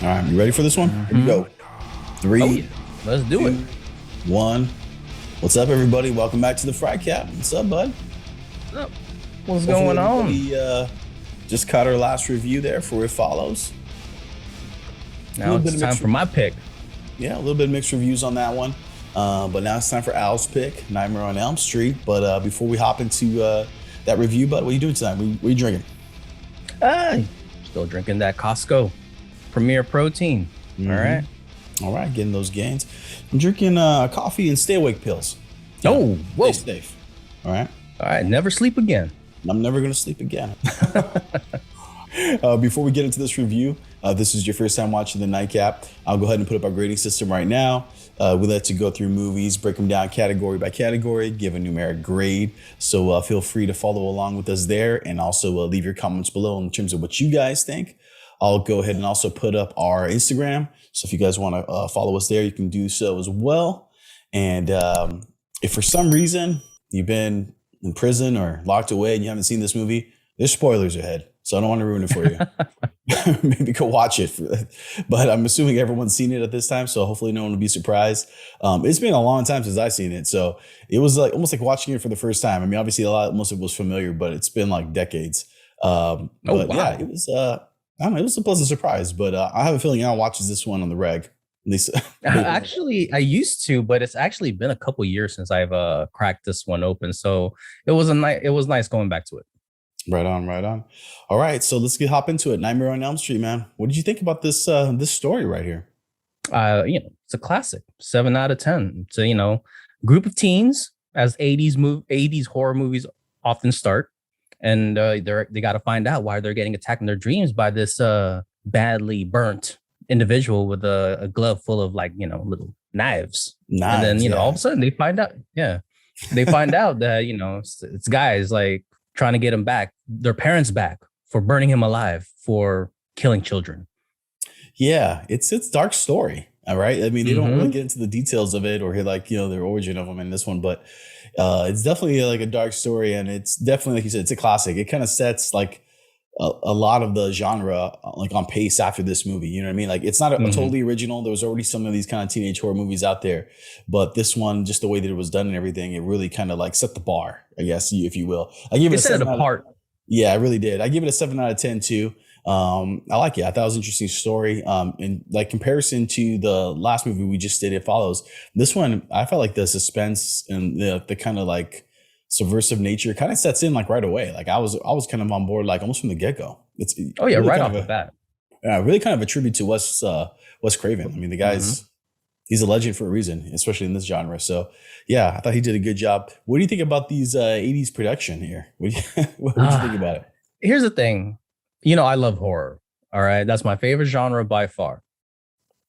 All right, you ready for this one? Here we go. Three, Oh, yeah. Let's do it. 1. What's up, everybody? Welcome back to the Fright Cap. What's up, bud? What's up? What's Hopefully going on? everybody, just caught our last review there for It Follows. Now it's time for my pick. Yeah, a little bit of mixed reviews on that one. But now it's time for Al's pick, Nightmare on Elm Street. But before we hop into that review, bud, what are you doing tonight? What are you drinking? Still drinking that Costco Premier Protein. Mm-hmm. All right, getting those gains. I'm drinking coffee and stay awake pills. Oh, whoa. Stay safe. All right. All right, never sleep again. I'm never going to sleep again. Before we get into this review, this is your first time watching the Nightcap. I'll go ahead and put up our grading system right now. We let you go through movies, break them down category by category, give a numeric grade. So feel free to follow along with us there, and also leave your comments below in terms of what you guys think. I'll go ahead and also put up our Instagram. So if you guys want to follow us there, you can do so as well. And if for some reason you've been in prison or locked away and you haven't seen this movie, there's spoilers ahead. So I don't want to ruin it for you. Maybe go watch it. But I'm assuming everyone's seen it at this time. So hopefully no one will be surprised. It's been a long time since I've seen it. So it was like almost like watching it for the first time. I mean, obviously most of it was familiar, but it's been like decades. But wow. Yeah, it was, I don't know, it was a pleasant surprise. But I have a feeling Al watches this one on the reg. At least actually, I used to, but it's actually been a couple years since I've cracked this one open. So it was nice going back to it. Right on, right on. All right, so let's hop into it. Nightmare on Elm Street, man. What did you think about this this story right here? It's a classic. 7 out of 10. It's a group of teens, as 80s horror movies often start, and they got to find out why they're getting attacked in their dreams by this badly burnt individual with a glove full of little knives. And then all of a sudden they find out, that it's guys like trying to get their parents back for burning him alive for killing children. Yeah, it's dark story. All right. I mean, they don't really get into the details of it or their origin of them in this one, but it's definitely like a dark story, and it's definitely, like you said, it's a classic. It kind of sets like a lot of the genre like on pace after this movie. You know what I mean? Like it's not a totally original. There was already some of these kind of teenage horror movies out there, but this one, just the way that it was done and everything, it really kind of like set the bar, I guess, if you will. I gave it a 7 apart. Yeah, I really did. I give it a 7 out of 10 too. I like it. I thought it was an interesting story. And like comparison to the last movie we just did, It Follows. This one, I felt like the suspense and the kind of like subversive nature kind of sets in like right away. Like I was kind of on board like almost from the get-go. It's really right off the bat. Really kind of a tribute to Wes Craven. I mean, the guy's he's a legend for a reason, especially in this genre. So yeah, I thought he did a good job. What do you think about these 80s production here? What do you think about it? Here's the thing. I love horror. All right. That's my favorite genre by far.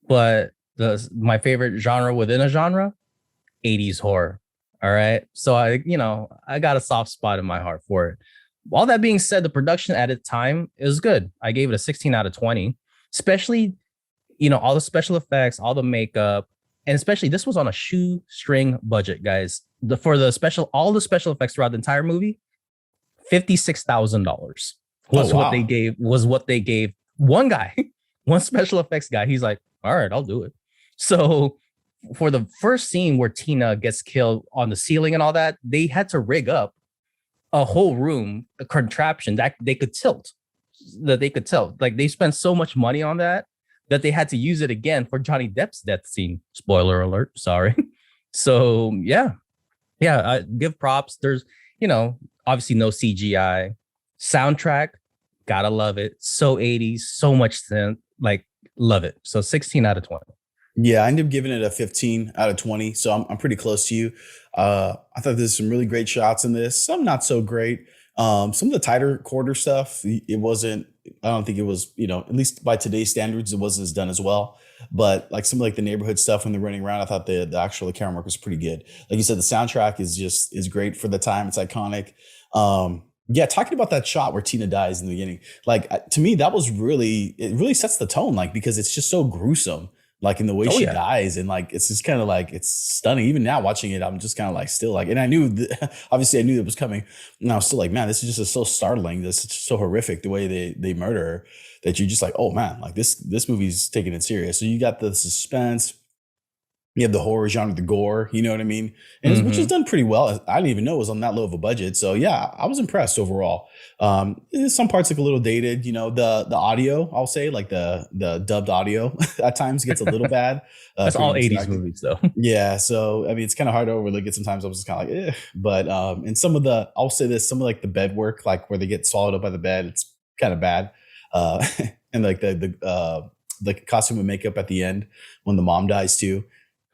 But my favorite genre within a genre, 80s horror. All right. So I got a soft spot in my heart for it. All that being said, the production at its time is good. I gave it a 16 out of 20, especially, all the special effects, all the makeup, and especially this was on a shoestring budget, guys. All the special effects throughout the entire movie, $56,000 was what they gave one guy, one special effects guy. He's like, all right, I'll do it. So for the first scene where Tina gets killed on the ceiling and all that, they had to rig up a whole room, a contraption that they could tilt. Like they spent so much money on that they had to use it again for Johnny Depp's death scene. Spoiler alert. Sorry. So yeah, I give props. There's, obviously no CGI. Soundtrack, gotta love it. So 80s, so much synth, like love it. So 16 out of 20. Yeah, I ended up giving it a 15 out of 20. So I'm pretty close to you. I thought there's some really great shots in this. Some not so great. Some of the tighter quarter stuff, it wasn't, I don't think it was, at least by today's standards, it wasn't as done as well. But like some of like the neighborhood stuff when they're running around, I thought the actual camera work was pretty good. Like you said, the soundtrack is great for the time. It's iconic. Yeah, talking about that shot where Tina dies in the beginning, like to me, it really sets the tone, like, because it's just so gruesome. like in the way Oh she yeah. dies, and like it's just kind of like it's stunning. Even now watching it, I'm just kind of like still like, and I knew obviously I knew it was coming, and I was still like, man, this is just so startling. This is so horrific the way they murder her, that you're just like, oh man, like this movie's taking it serious. So you got the suspense. You have the horror genre, the gore, you know what I mean? Which is done pretty well. I didn't even know it was on that low of a budget. So yeah, I was impressed overall. Some parts like a little dated, the audio, I'll say, like the dubbed audio at times gets a little bad. That's all 80s movies though. Yeah. So I mean it's kind of hard to overlook it sometimes. I was just kind of like, eh. But and I'll say this, some of like the bed work, like where they get swallowed up by the bed, it's kind of bad. And like the costume and makeup at the end when the mom dies too.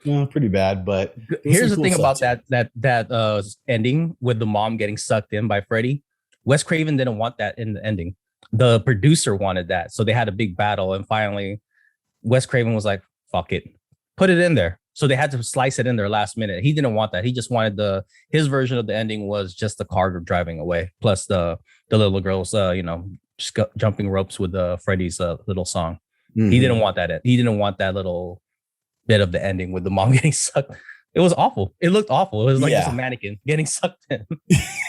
No, pretty bad, but here's the thing about that ending with the mom getting sucked in by Freddy. Wes Craven didn't want that in the ending. The producer wanted that, so they had a big battle, and finally, Wes Craven was like, "Fuck it, put it in there." So they had to slice it in there last minute. He didn't want that. He just wanted his version of the ending was just the car driving away, plus the little girls, jumping ropes with Freddy's little song. He didn't want that. He didn't want that little bit of the ending with the mom getting sucked. It was awful. It looked awful. It was like just a mannequin getting sucked in.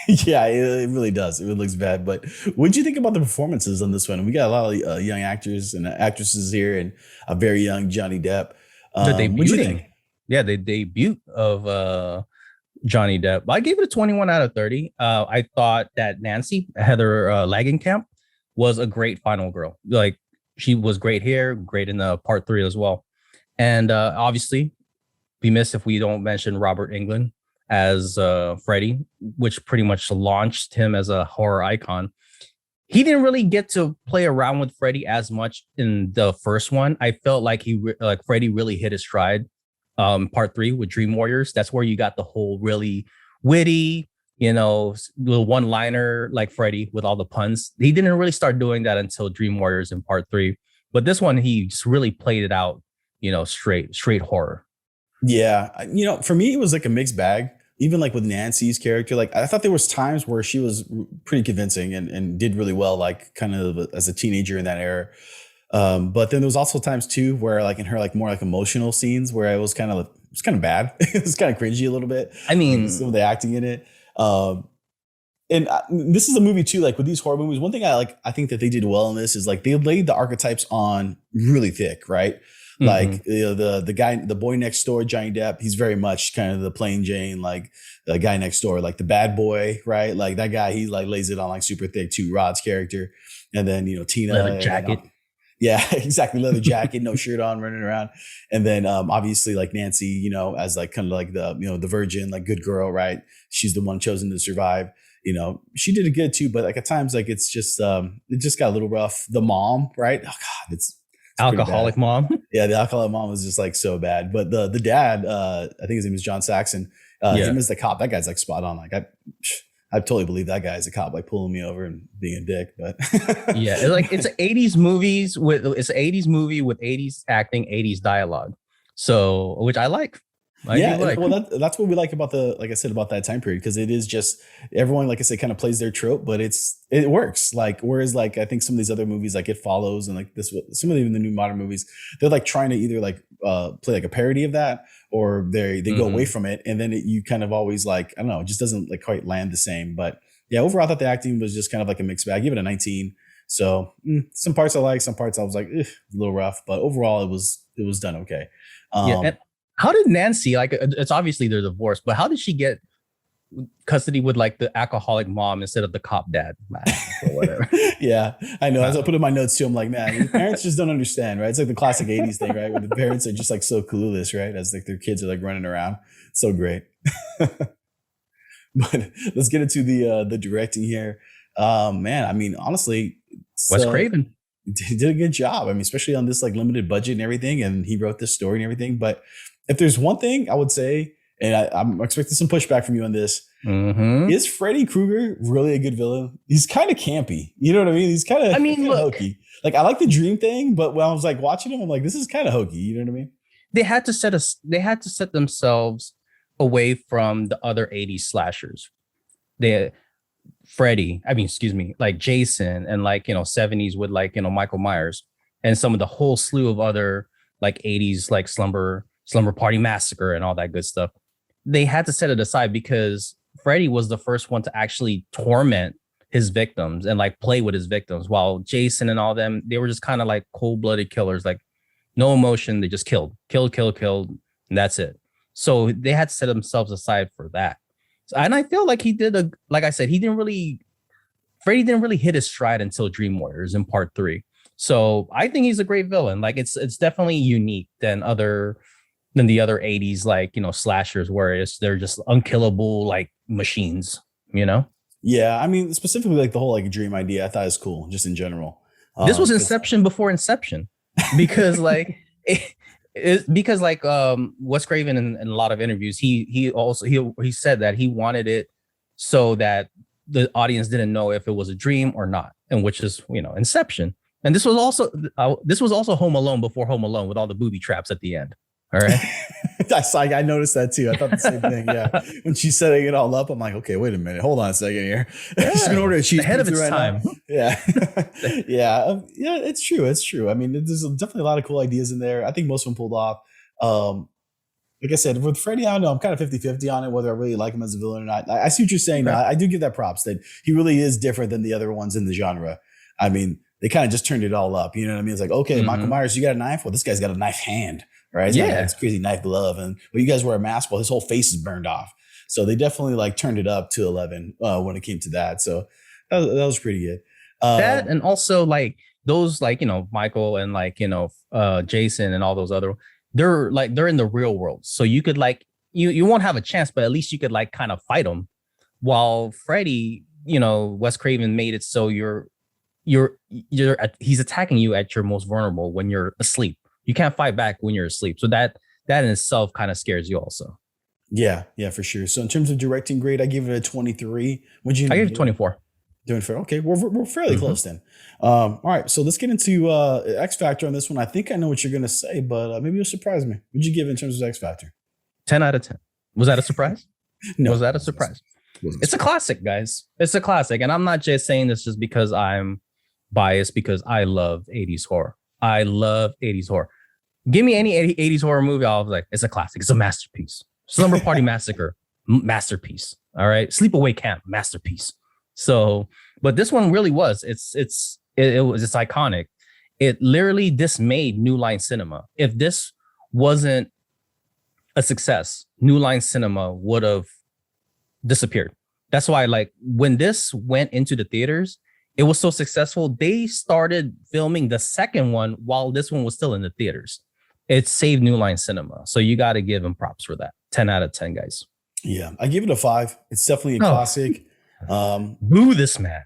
Yeah, it really does. It really looks bad. But what do you think about the performances on this one? We got a lot of young actors and actresses here, and a very young Johnny Depp. The debut, yeah, the debut of Johnny Depp. I gave it a 21 out of 30. I thought that Nancy Heather Langenkamp was a great final girl. Like she was great here, great in the part 3 as well. And obviously, we miss if we don't mention Robert Englund as Freddy, which pretty much launched him as a horror icon. He didn't really get to play around with Freddy as much in the first one. I felt like Freddy really hit his stride. Part 3 with Dream Warriors. That's where you got the whole really witty, little one-liner like Freddy with all the puns. He didn't really start doing that until Dream Warriors in part 3. But this one, he just really played it out. Straight horror. Yeah. For me, it was like a mixed bag. Even like with Nancy's character, like I thought there was times where she was pretty convincing and did really well, like kind of as a teenager in that era. But then there was also times too where like in her like more like emotional scenes where it was kind of bad. It was kind of cringy a little bit. I mean, some of the acting in it. And this is a movie too, like with these horror movies, one thing I think that they did well in this is like they laid the archetypes on really thick, right? Like the guy, the boy next door, Johnny Depp, he's very much kind of the plain Jane, like the guy next door, like the bad boy, right? Like that guy, he like lays it on like super thick too. Rod's character, and then Tina, leather jacket, yeah, exactly, leather jacket, no shirt on, running around, and then obviously like Nancy, as like kind of like the the virgin, like good girl, right? She's the one chosen to survive. She did it good too, but like at times like it's just it just got a little rough. The mom, right? Oh God, it's alcoholic mom. Yeah, the alcoholic mom was just like so bad. But the dad, I think his name is John Saxon. Him as the cop, that guy's like spot on. Like I totally believe that guy is a cop, like pulling me over and being a dick. But yeah, it's an 80s movie with 80s acting, 80s dialogue. So which I like. Well, that's what we like about like I said, about that time period, because it is just everyone, like I said, kind of plays their trope, but it works. Like whereas like I think some of these other movies, like It Follows and like some of even the new modern movies, they're like trying to either like play like a parody of that, or they go away from it, and then you kind of always like, I don't know, it just doesn't like quite land the same. But yeah, overall, I thought the acting was just kind of like a mixed bag. I give it a 19. So some parts I like, some parts I was like a little rough, but overall it was done okay. And how did Nancy, like, it's obviously they're divorced, but how did she get custody with like the alcoholic mom instead of the cop dad or whatever? Yeah, I know. As I put in my notes too, I'm like, man, parents just don't understand, right? It's like the classic 80s thing, right? Where the parents are just like so clueless, right? As like their kids are like running around. So great. But let's get into the directing here. Man, I mean, honestly, Wes Craven. He did a good job. I mean, especially on this like limited budget and everything, and he wrote this story and everything. But if there's one thing I would say, and I'm expecting some pushback from you on this, is Freddy Krueger really a good villain? He's kind of campy. You know what I mean? He's kind of, hokey. Like I like the dream thing, but when I was like watching him, I'm like, this is kind of hokey. You know what I mean? They had to set themselves away from the other 80s slashers. Like Jason, and like 70s with like Michael Myers, and some of the whole slew of other like 80s, like slumber party massacre and all that good stuff. They had to set it aside because Freddy was the first one to actually torment his victims and like play with his victims, while Jason and all them, they were just kind of like cold-blooded killers, like no emotion. They just killed, and that's it. So they had to set themselves aside for that. And I feel like like I said, Freddy didn't really hit his stride until Dream Warriors in part 3. So I think he's a great villain. Like it's definitely unique than the other 80s, like, slashers where they're just unkillable, like machines, Yeah, I mean, specifically like the whole like dream idea, I thought is cool, just in general. This was Inception before Inception, because like Wes Craven in a lot of interviews, he said that he wanted it so that the audience didn't know if it was a dream or not, and which is Inception. And this was also Home Alone before Home Alone with all the booby traps at the end. All right. I noticed that too. I thought the same thing. Yeah. When she's setting it all up, I'm like, okay, wait a minute. Hold on a second here. Yeah. She's going to order a cheese ahead of its right time. Now. Yeah. Yeah. Yeah. It's true. It's true. I mean, there's definitely a lot of cool ideas in there. I think most of them pulled off. Like I said, with Freddy, I don't know. I'm kind of 50-50 on it, whether I really like him as a villain or not. I see what you're saying. Okay. I do give that props that he really is different than the other ones in the genre. I mean, they kind of just turned it all up. You know what I mean? It's like, okay, Michael Myers, you got a knife? Well, this guy's got a knife hand. Right? He's got this crazy knife glove, and you guys wear a mask. Well, his whole face is burned off. So they definitely like turned it up to 11 when it came to that. So that was pretty good. That, and also like those, like Michael and like Jason and all those other, they're in the real world. So you could like you won't have a chance, but at least you could like kind of fight them. While Freddy, Wes Craven made it so he's attacking you at your most vulnerable when you're asleep. You can't fight back when you're asleep. So that in itself kind of scares you also. Yeah, for sure. So in terms of directing grade, I give it a 23. I gave it 24. Doing fair. Okay, we're fairly close then. All right, so let's get into X Factor on this one. I think I know what you're going to say, but maybe you'll surprise me. What'd you give it in terms of X Factor? 10 out of 10. Was that a surprise? No. Was that a surprise? It's a classic, guys. It's a classic. And I'm not just saying this just because I'm biased, because I love 80s horror. I love 80s horror. Give me any 80s horror movie, I'll be like, it's a classic. It's a masterpiece. Slumber Party Massacre, masterpiece. All right. Sleepaway Camp, masterpiece. So, but this one really was. It's iconic. It literally dismayed New Line Cinema. If this wasn't a success, New Line Cinema would have disappeared. That's why, like, when this went into the theaters, it was so successful, they started filming the second one while this one was still in the theaters. It saved New Line Cinema. So you got to give them props for that. 10 out of 10, guys. Yeah, I give it a 5. It's definitely a classic. Boo this man.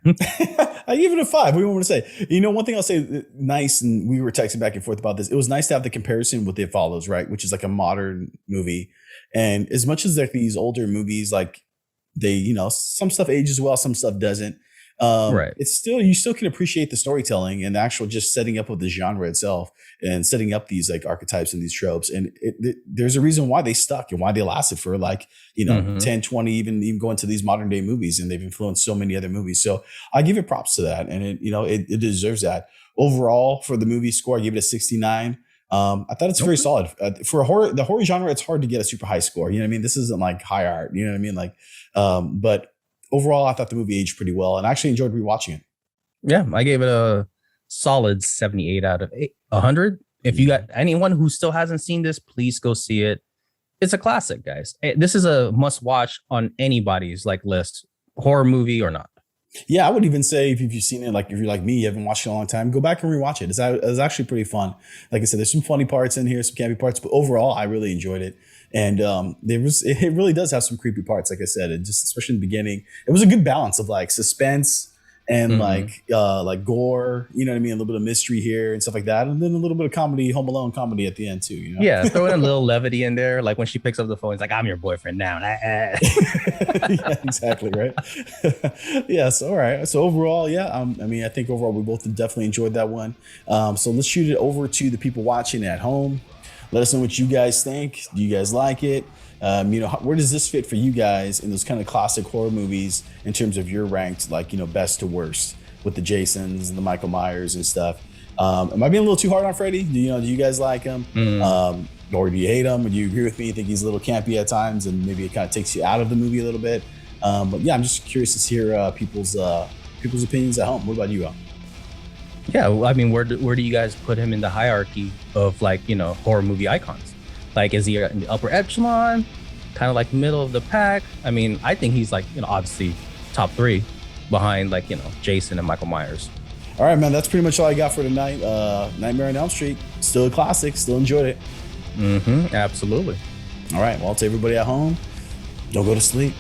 I give it a 5. What do you want me to say? One thing I'll say nice, and we were texting back and forth about this. It was nice to have the comparison with It Follows, right? Which is like a modern movie. And as much as like these older movies, like they, some stuff ages well, some stuff doesn't. Right. It's still, you still can appreciate the storytelling and the actual just setting up of the genre itself and setting up these like archetypes and these tropes. And there's a reason why they stuck and why they lasted for like, 10, 20, even going to these modern day movies, and they've influenced so many other movies. So I give it props to that. And it deserves that. Overall, for the movie score, I give it a 69. I thought it's very solid for the horror genre. It's hard to get a super high score. You know what I mean? This isn't like high art, you know what I mean? Like, but overall, I thought the movie aged pretty well, and I actually enjoyed rewatching it. Yeah, I gave it a solid 78 out of 100. If you got anyone who still hasn't seen this, please go see it. It's a classic, guys. This is a must watch on anybody's like list, horror movie or not. Yeah, I would even say if you've seen it, like if you're like me, you haven't watched it in a long time, go back and rewatch it. It's actually pretty fun. Like I said, there's some funny parts in here, some campy parts, but overall, I really enjoyed it. And it really does have some creepy parts, like I said, and just especially in the beginning, it was a good balance of like suspense and like gore, you know what I mean? A little bit of mystery here and stuff like that. And then a little bit of comedy, Home Alone comedy at the end too, Yeah, throw in a little levity in there. Like when she picks up the phone, it's like, I'm your boyfriend now. Yeah, exactly, right? Yes, all right. So overall, I think overall we both definitely enjoyed that one. So let's shoot it over to the people watching at home. Let us know what you guys think. Do you guys like it? Where does this fit for you guys in those kind of classic horror movies in terms of your ranked, like, best to worst with the Jasons and the Michael Myers and stuff? Am I being a little too hard on Freddy? Do you guys like him? Or do you hate him? Or do you agree with me? You think he's a little campy at times and maybe it kind of takes you out of the movie a little bit? But yeah, I'm just curious to hear people's opinions at home. What about you, Al? Yeah, I mean, where do you guys put him in the hierarchy of like, horror movie icons? Like, is he in the upper echelon, kind of like middle of the pack? I mean, I think he's like, obviously top 3 behind like, Jason and Michael Myers. All right, man, that's pretty much all I got for tonight. Nightmare on Elm Street, still a classic, still enjoyed it. Absolutely. All right, well, to everybody at home, don't go to sleep.